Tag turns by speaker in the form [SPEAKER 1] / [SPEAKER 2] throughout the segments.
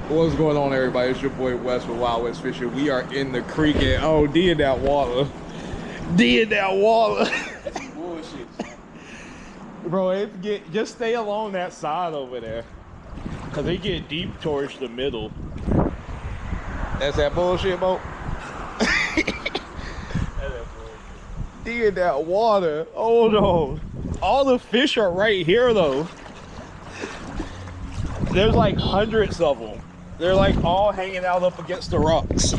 [SPEAKER 1] What's going on, everybody? It's your boy Wes with Wild Wes Fishing. We are in the creek and oh, D in that water. D in that water.
[SPEAKER 2] Bullshit.
[SPEAKER 1] Bro, just stay along that side over there. Cause they get deep towards the middle. That's that bullshit, boat. D in that water. Oh no. All the fish are right here though. There's like hundreds of them. They're like all hanging out up against the rocks.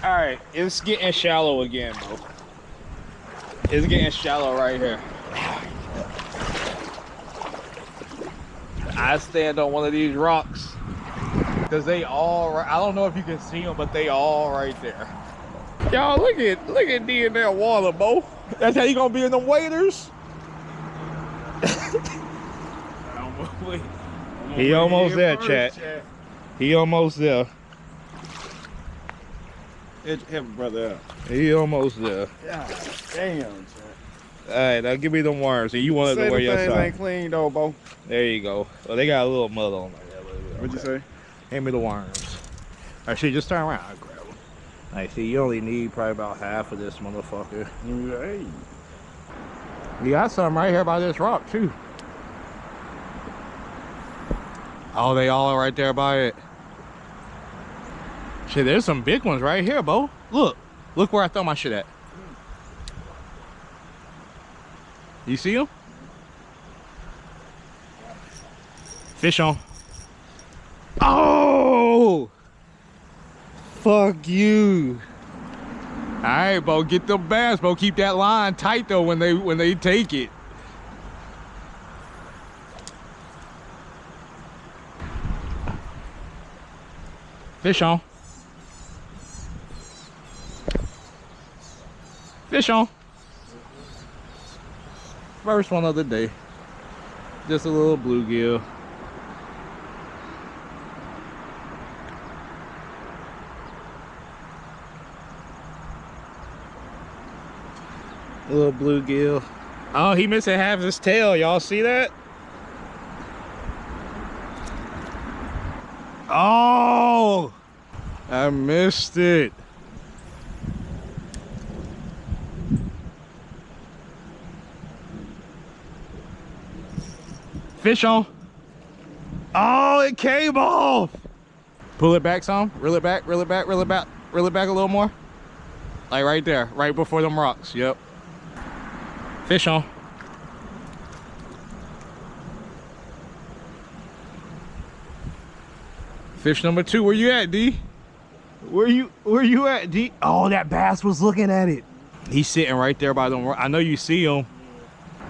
[SPEAKER 1] All right, it's getting shallow again, bro. It's getting shallow right here. I stand on one of these rocks because they all, I don't know if you can see them, but they all right there. Y'all look at D in that water, bro. That's how you gonna be in them waders. He almost there, chat. He almost there.
[SPEAKER 2] Help brother out.
[SPEAKER 1] He almost there.
[SPEAKER 2] God damn, chat.
[SPEAKER 1] All right, now give me them worms. And you wanted to wear your
[SPEAKER 2] things
[SPEAKER 1] socks.
[SPEAKER 2] ain't clean though, bo.
[SPEAKER 1] There you go. Well, they got a little mud on like that.
[SPEAKER 2] What'd you say?
[SPEAKER 1] Hand me the worms. Actually, just turn around. I'll grab them. I see you only need probably about half of this motherfucker.
[SPEAKER 2] Hey.
[SPEAKER 1] You got some right here by this rock too. Oh, they all right there by it. Shit, there's some big ones right here, Bo. Look where I throw my shit at. You see them? Fish on. Oh! Fuck you. All right, Bo, get the bass, Bo. Keep that line tight though when they take it. Fish on. Fish on. First one of the day. Just a little bluegill. A little bluegill. Oh, he missing half his tail. Y'all see that? Oh, I missed it. Fish on. Oh, it came off. Pull it back some. Reel it back, reel it back, reel it back. Reel it back a little more. Like right there, right before them rocks. Yep. Fish on. Fish number 2, where you at, D? Where you at, D? Oh, that bass was looking at it. He's sitting right there by them. I know you see him.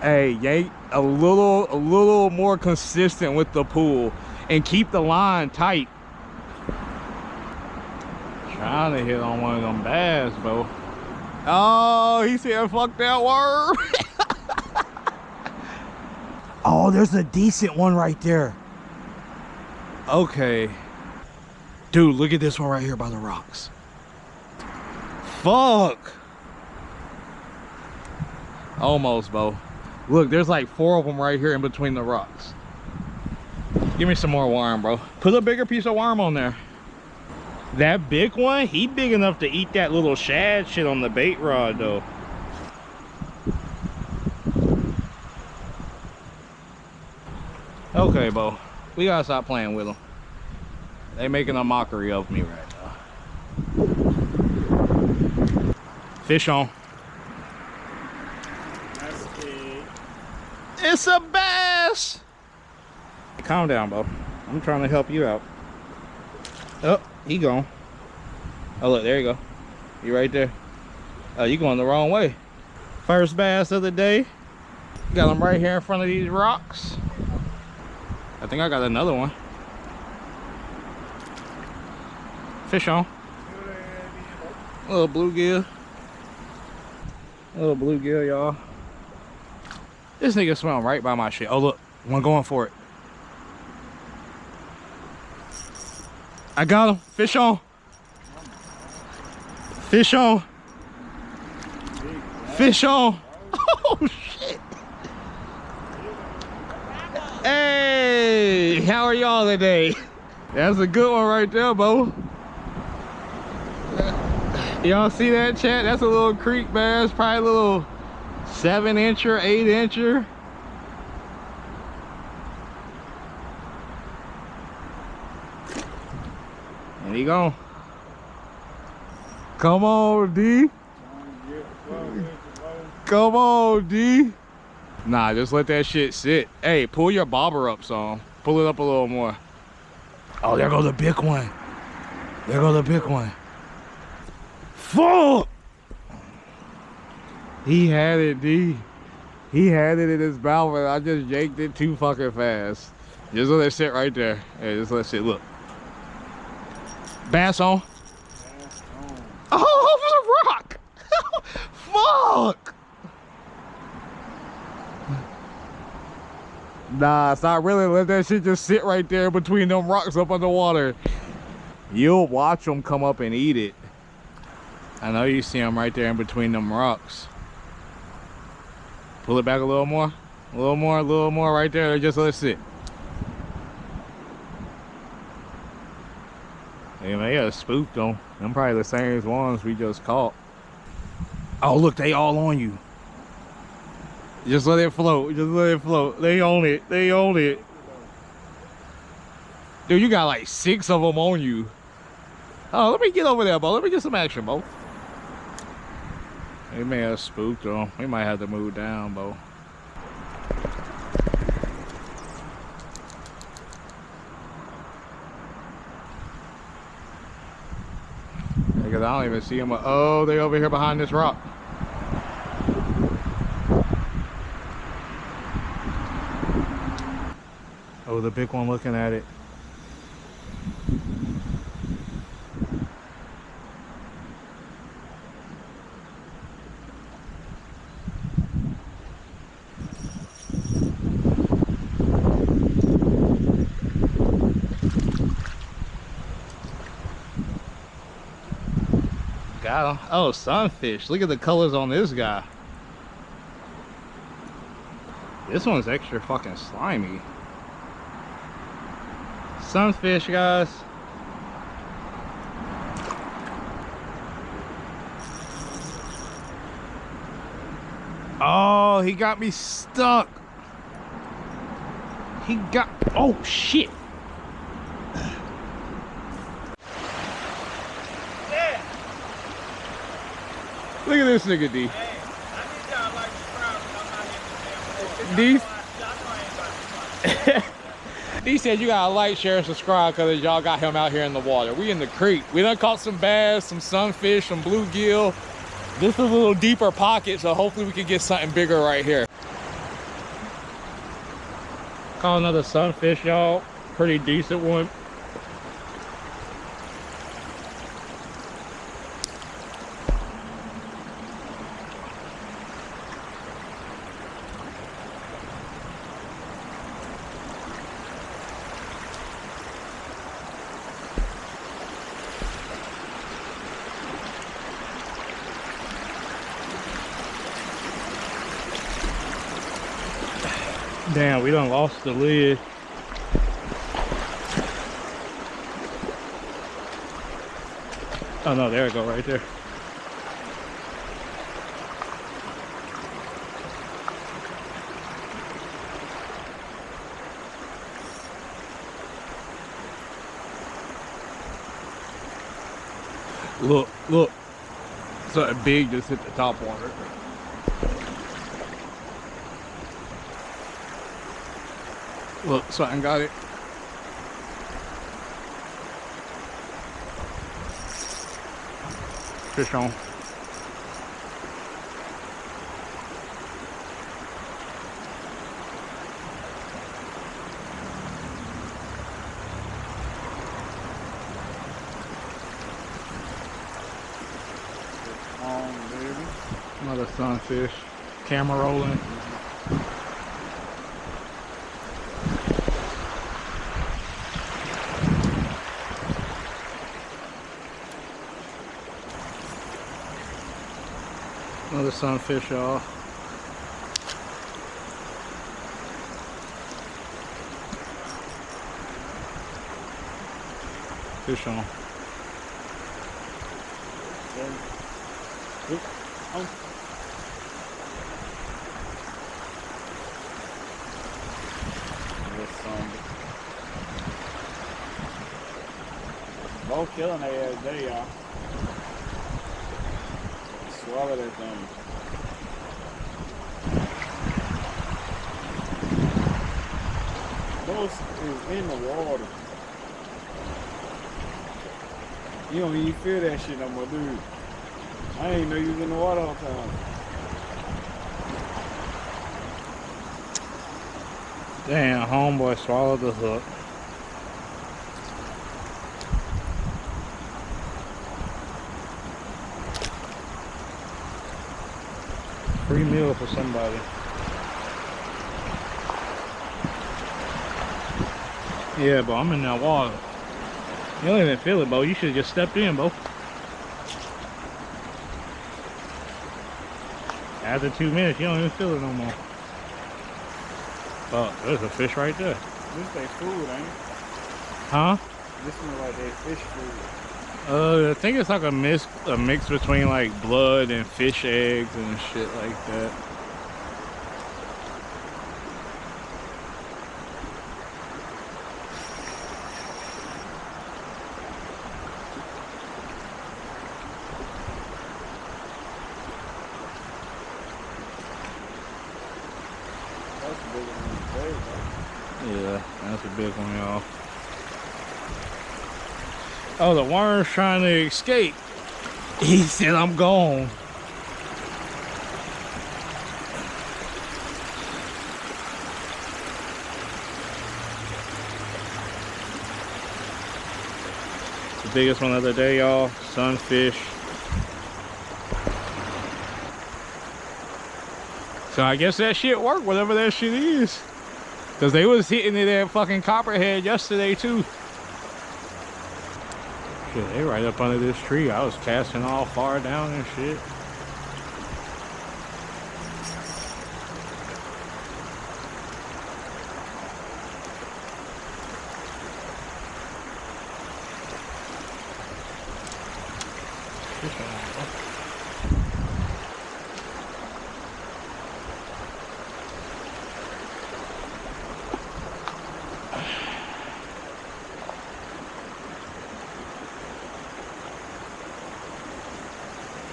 [SPEAKER 1] Hey, yank a little more consistent with the pool and keep the line tight. Trying to hit on one of them bass, bro. Oh, he said, fuck that worm. Oh, there's a decent one right there. Okay. Dude, look at this one right here by the rocks. Fuck. Almost, Bo. Look, there's like 4 of them right here in between the rocks. Give me some more worm, bro. Put a bigger piece of worm on there. That big one, he big enough to eat that little shad shit on the bait rod, though. Okay, Bo. We gotta stop playing with them. They making a mockery of me right now. Fish on.
[SPEAKER 2] That's it.
[SPEAKER 1] It's a bass. Calm down, Bo. I'm trying to help you out. Oh, he gone. Oh, look, there you go. You right there. Oh, you going the wrong way. First bass of the day. Got him right here in front of these rocks. I think I got another one. Fish on. A little bluegill. A little bluegill, y'all. This nigga swam right by my shit. Oh, look. One going for it. I got him. Fish on. Fish on. Fish on. Oh, shit. Hey. how are y'all today? That's a good one right there, Bo. Y'all see that, chat? That's a little creek bass, probably a little 7-incher, 8-incher. And he gone. Come on, D. Come on, D. Nah, just let that shit sit. Hey, pull your bobber up some. Pull it up a little more. Oh, there goes the big one. There goes the big one. Fuck! He had it, D. He had it in his mouth, and I just yanked it too fucking fast. Just let it sit right there. Hey, just let it sit. Look. Bass on. Oh, over the rock! Fuck! Nah, stop really. Let that shit just sit right there between them rocks up underwater. You'll watch them come up and eat it. I know you see them right there in between them rocks. Pull it back a little more. A little more right there. Just let it sit. Hey, man, they got spooked them. Them probably the same ones we just caught. Oh, look, they all on you. Just let it float. Just let it float. They own it. They own it. Dude, you got like 6 of them on you. Oh, let me get over there, Bo. Let me get some action, Bo. They may have spooked them. We might have to move down, Bo. Because I don't even see them. Oh, they over here behind this rock. Oh, the big one looking at it. Got him. Oh, sunfish. Look at the colors on this guy. This one's extra fucking slimy. Sunfish, guys. Oh, he got me stuck. He got, oh shit.
[SPEAKER 3] Yeah.
[SPEAKER 1] Look at this nigga, D.
[SPEAKER 3] Hey, I need y'all like subscribe because I'm not
[SPEAKER 1] D.
[SPEAKER 3] hitting the damn water.
[SPEAKER 1] D said you gotta like, share, and subscribe because y'all got him out here in the water. We in the creek. We done caught some bass, some sunfish, some bluegill. This is a little deeper pocket, so hopefully we can get something bigger right here. Caught another sunfish, y'all. Pretty decent one. Damn, we done lost the lid. Oh no, there it go right there. Look, look. Something big just hit the top water. Look, something got it. Fish on. Another sunfish. Camera rolling. Another sunfish, y'all. fish on.
[SPEAKER 2] Both killing their ass day, y'all. Swallow that thing. Most is in the water. You don't even feel that shit no more, dude. I ain't know you was in the water all the time.
[SPEAKER 1] Damn, homeboy swallowed the hook. Free meal for somebody. Yeah, but I'm in that water. You don't even feel it, Bo. You should have just stepped in, Bo. After 2 minutes, you don't even feel it no more. Oh, there's a fish right there.
[SPEAKER 2] This they food, ain't it?
[SPEAKER 1] Huh?
[SPEAKER 2] This smells like they fish food.
[SPEAKER 1] I think it's like a mix between like blood and fish eggs and shit like that.
[SPEAKER 2] That's a big one.
[SPEAKER 1] Yeah, that's a big one, y'all. Oh, the worm's trying to escape. He said, I'm gone. The biggest one of the day, y'all. Sunfish. So I guess that shit worked, whatever that shit is. Because they was hitting it at fucking Copperhead yesterday, too. Shit, they right up under this tree. I was casting all far down and shit.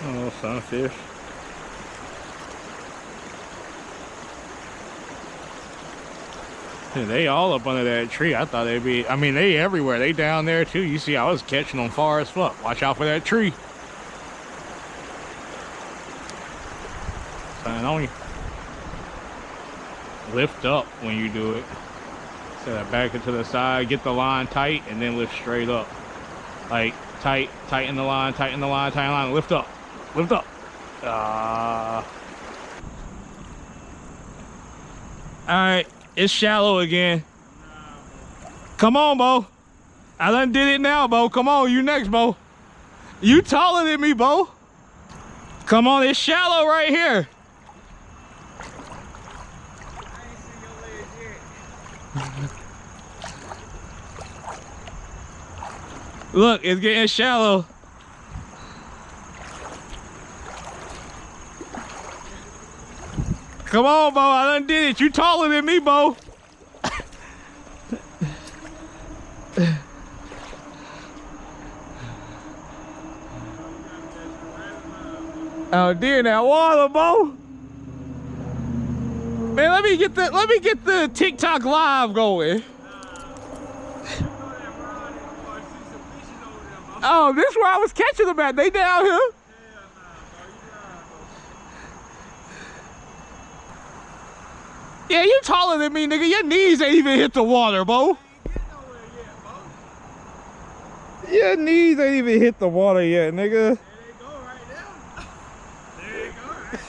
[SPEAKER 1] Oh, sunfish. Yeah, they all up under that tree. I thought they'd be, I mean, they everywhere. They down there too. You see, I was catching them far as fuck. Watch out for that tree. Sign on you. Lift up when you do it. Set it back into the side, get the line tight, and then lift straight up. Like, tighten the line, tighten the line, tighten the line, lift up. Lift up. Alright, it's shallow again. Come on, Bo. I done did it now, Bo. Come on, you next, Bo. You taller than me, Bo. Come on, it's shallow right here. Look, it's getting shallow. Come on, Bo, I done did it. You taller than me, Bo. Out there in that water, Bo. Man, let me get the TikTok live going. Oh, this is where I was catching them at. They down here. Yeah, you taller than me, nigga. Your knees ain't even hit the water, Bo. Your knees ain't even hit the water yet, nigga.
[SPEAKER 3] There they go right now. There you go right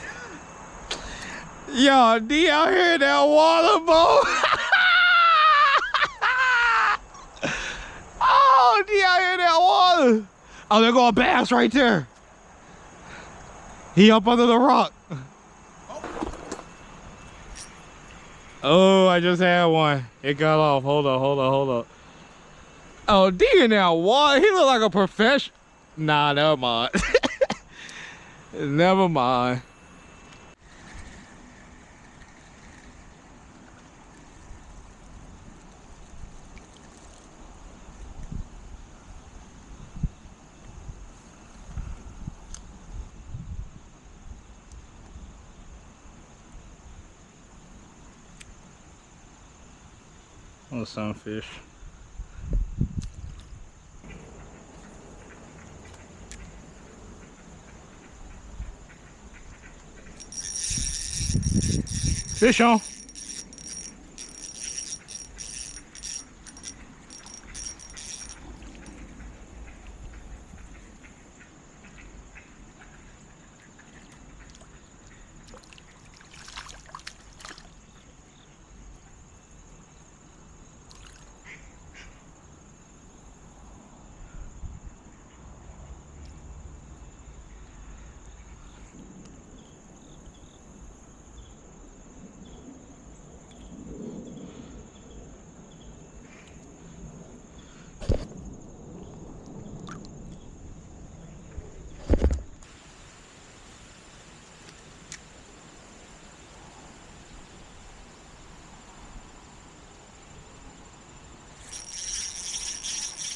[SPEAKER 3] now.
[SPEAKER 1] Yo, D out here in that water, Bo. Oh, D out here in that water. Oh, there go a bass right there. He up under the rock. Oh, I just had one. It got off. Hold up, hold up, hold up. Oh, D in there, what? He look like a professional. Nah, never mind. Never mind. Little sunfish. Fish on.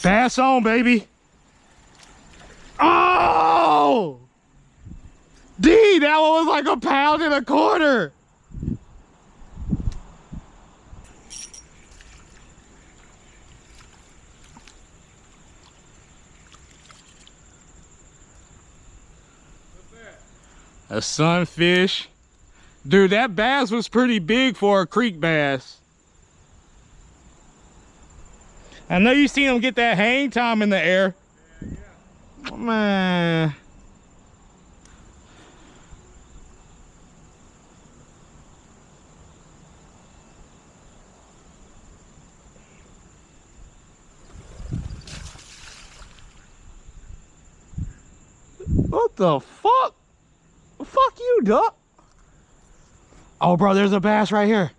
[SPEAKER 1] Pass on, baby. Oh! D, that one was like a pound and a quarter. A sunfish. Dude, that bass was pretty big for a creek bass. I know you seen him get that hang time in the air. Yeah. Man. What the fuck? Fuck you, duck. Oh, bro, there's a bass right here.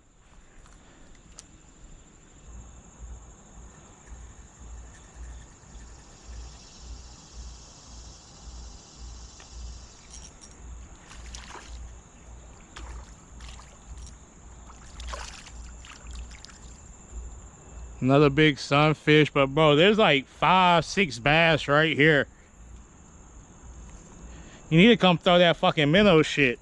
[SPEAKER 1] Another big sunfish, but bro, there's like 5, 6 bass right here. You need to come throw that fucking minnow shit.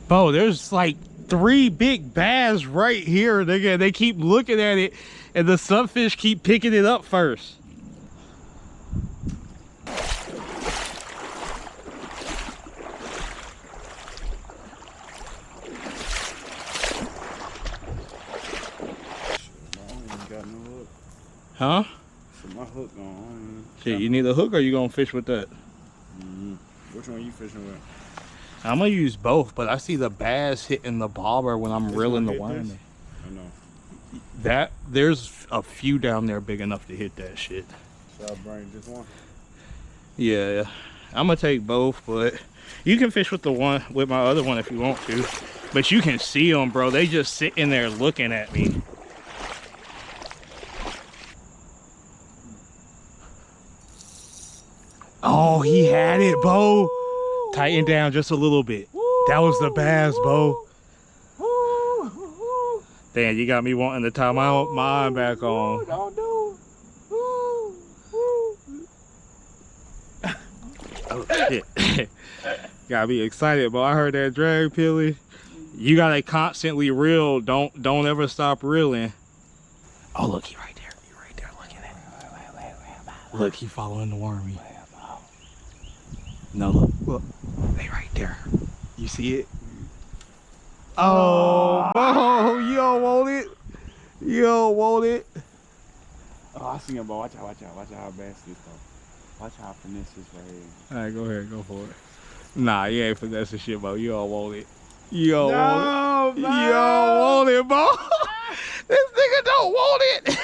[SPEAKER 1] Bro, there's like 3 big bass right here. They keep looking at it, and the sunfish keep picking it up first. Huh?
[SPEAKER 2] So my hook on.
[SPEAKER 1] Shit, you need a hook or you gonna fish with that?
[SPEAKER 2] Which one are you fishing with?
[SPEAKER 1] I'm gonna use both, but I see the bass hitting the bobber when I'm reeling the line.
[SPEAKER 2] I know.
[SPEAKER 1] That there's a few down there big enough to hit that shit.
[SPEAKER 2] So I'll bring just one.
[SPEAKER 1] Yeah, I'm gonna take both, but you can fish with the one with my other one if you want to. But you can see them, bro. They just sitting there looking at me. Oh, he had it, Bo. Tighten down just a little bit. That was the bass, Bo. Damn, you got me wanting to tie my mind back on.
[SPEAKER 2] Don't do.
[SPEAKER 1] Oh shit. Got me excited, but I heard that drag, Pilly. You gotta constantly reel. Don't ever stop reeling. Oh look, he right there. He right there looking at me. Look, he following the wormy. No, look, they right there. You see it? Oh, Bo, you don't want it. You don't want it.
[SPEAKER 2] Oh, I see him, but watch out how bass this though. Watch how finesse this right here.
[SPEAKER 1] All right, go ahead, go for it. Nah, you ain't finessing shit, Bo. You don't want it. You don't want it.
[SPEAKER 2] Man.
[SPEAKER 1] You don't want it, Bo. This nigga don't want it.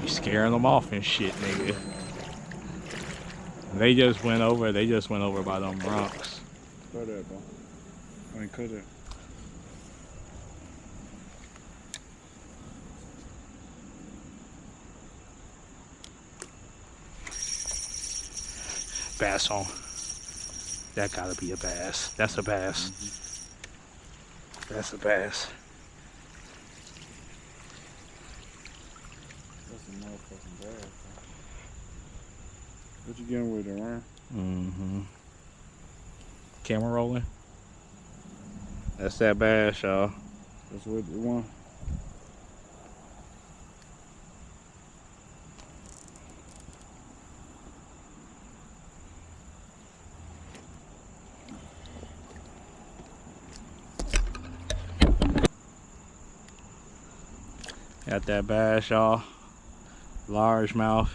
[SPEAKER 1] You scaring them off and shit, nigga. They just went over by them rocks.
[SPEAKER 2] Cut that, bro. I mean, cut that.
[SPEAKER 1] Bass on. That gotta be a bass. That's a bass. That's a bass.
[SPEAKER 2] That's a motherfucking bass, bro. What you getting with it, Ryan?
[SPEAKER 1] Mm-hmm. Camera rolling. That's that bass, y'all.
[SPEAKER 2] That's what you want.
[SPEAKER 1] Got that bass, y'all. Largemouth.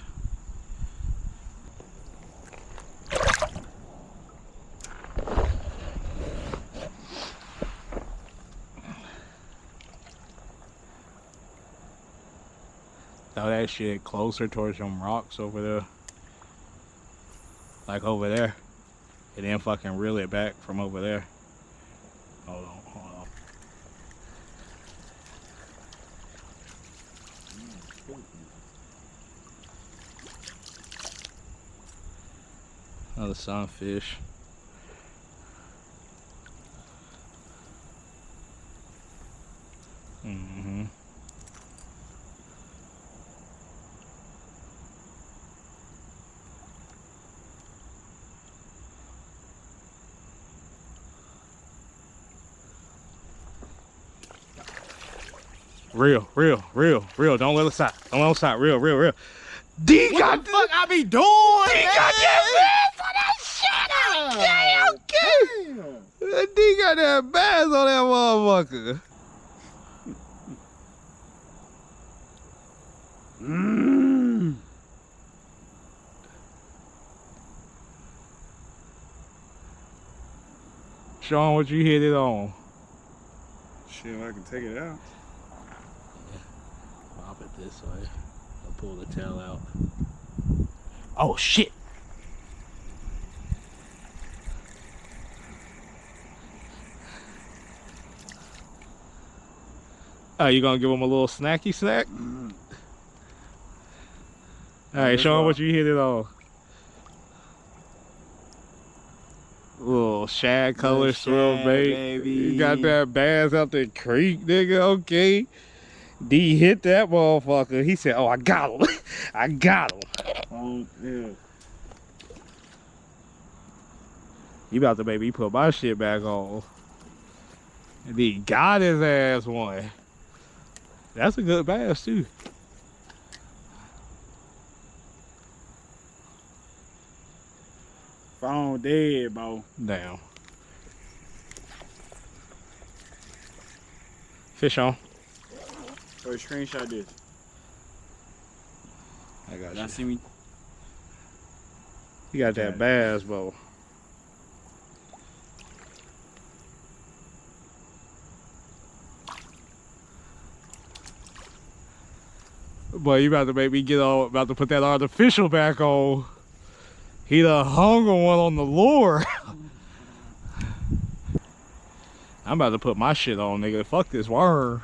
[SPEAKER 1] Throw that shit closer towards them rocks over there. Like over there. And then fucking reel it back from over there. Hold on, hold on. Another sunfish. Mm-hmm. Real. Don't let us out. Don't let us out. Real. D got the fuck
[SPEAKER 3] I be doing?
[SPEAKER 1] D got that bass on that shit. Okay. D got that bass on that motherfucker. Sean, what you hit it on?
[SPEAKER 2] Shit, I can take it out.
[SPEAKER 1] Pop it this way. I'll pull the tail out. Oh shit! Oh, you gonna give him a little snacky snack? All right, show him what you hit it on. Little shad color swirl bait.
[SPEAKER 3] baby.
[SPEAKER 1] You got that bass out the creek, nigga. Okay. D hit that motherfucker. He said, "Oh, I got him. I got him."
[SPEAKER 2] Oh, yeah.
[SPEAKER 1] You about to make me put my shit back on. And D got his ass one. That's a good bass too.
[SPEAKER 2] Phone dead, bro.
[SPEAKER 1] Damn. Fish on.
[SPEAKER 2] Or screenshot this.
[SPEAKER 1] I got
[SPEAKER 3] Y'all
[SPEAKER 1] you.
[SPEAKER 3] see me?
[SPEAKER 1] You got that bass, bro. Boy, you about to make me get on, about to put that artificial back on. He done hung on one on the lure. I'm about to put my shit on, nigga. Fuck this worm.